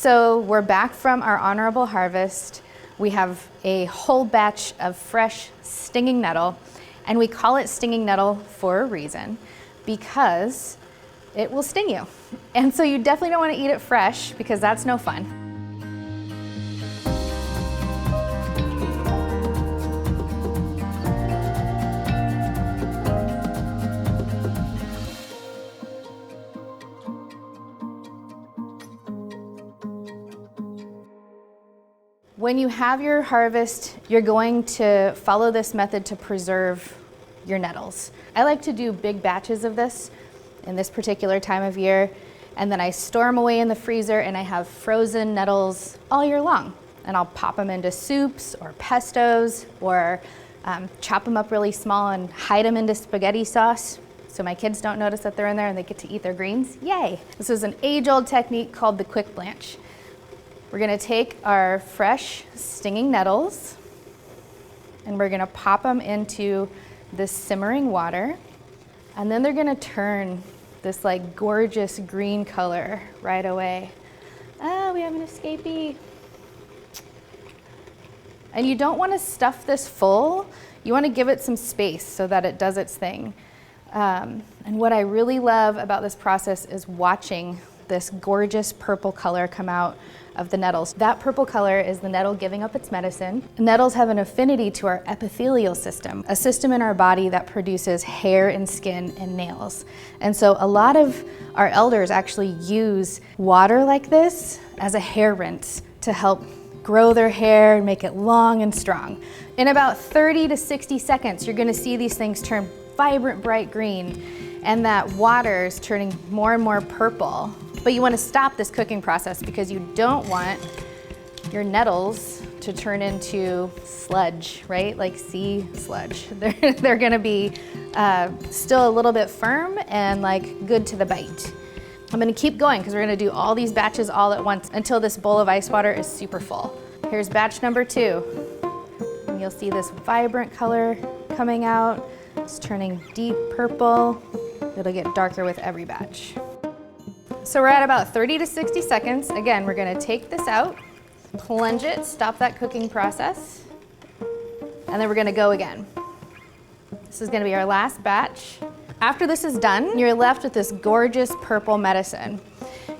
So we're back from our honorable harvest. We have a whole batch of fresh stinging nettle, and we call it stinging nettle for a reason, because it will sting you. And so you definitely don't want to eat it fresh, because that's no fun. When you have your harvest, you're going to follow this method to preserve your nettles. I like to do big batches of this in this particular time of year, and then I store them away in the freezer, and I have frozen nettles all year long. And I'll pop them into soups or pestos, or chop them up really small and hide them into spaghetti sauce so my kids don't notice that they're in there and they get to eat their greens. Yay! This is an age-old technique called the quick blanch. We're gonna take our fresh stinging nettles and we're gonna pop them into this simmering water, and then they're gonna turn this like gorgeous green color right away. Ah, we have an escapee. And you don't wanna stuff this full. You wanna give it some space so that it does its thing. And what I really love about this process is watching this gorgeous purple color come out of the nettles. That purple color is the nettle giving up its medicine. Nettles have an affinity to our epithelial system, a system in our body that produces hair and skin and nails. And so a lot of our elders actually use water like this as a hair rinse to help grow their hair and make it long and strong. In about 30 to 60 seconds, you're gonna see these things turn vibrant, bright green, and that water is turning more and more purple. But you want to stop this cooking process because you don't want your nettles to turn into sludge, right? Like sea sludge. They're gonna be still a little bit firm and like good to the bite. I'm gonna keep going because we're gonna do all these batches all at once until this bowl of ice water is super full. Here's batch number 2. And you'll see this vibrant color coming out. It's turning deep purple. It'll get darker with every batch. So we're at about 30 to 60 seconds. Again, we're gonna take this out, plunge it, stop that cooking process, and then we're gonna go again. This is gonna be our last batch. After this is done, you're left with this gorgeous purple medicine.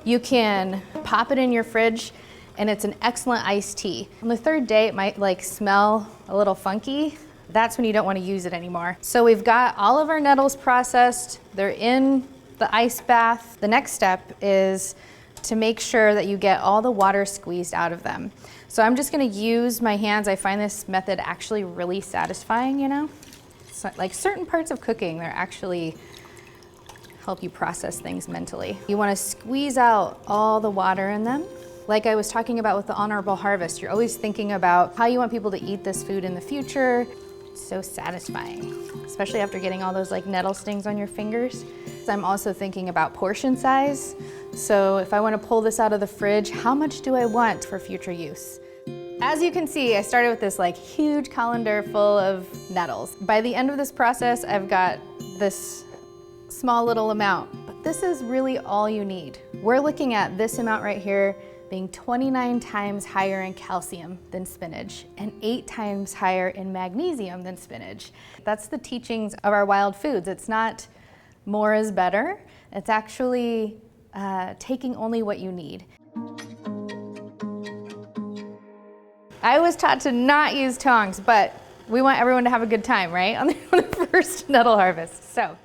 You can pop it in your fridge, and it's an excellent iced tea. On the third day, it might like smell a little funky. That's when you don't wanna use it anymore. So we've got all of our nettles processed. They're in the ice bath. The next step is to make sure that you get all the water squeezed out of them. So I'm just gonna use my hands. I find this method actually really satisfying, you know? So, like certain parts of cooking, they're actually help you process things mentally. You wanna squeeze out all the water in them. Like I was talking about with the honorable harvest, you're always thinking about how you want people to eat this food in the future. It's so satisfying, especially after getting all those like nettle stings on your fingers. I'm also thinking about portion size. So if I want to pull this out of the fridge, how much do I want for future use? As you can see, I started with this like huge colander full of nettles. By the end of this process, I've got this small little amount, but this is really all you need. We're looking at this amount right here being 29 times higher in calcium than spinach and 8 times higher in magnesium than spinach. That's the teachings of our wild foods. It's not more is better. It's actually taking only what you need. I was taught to not use tongs, but we want everyone to have a good time, right? On the first nettle harvest. So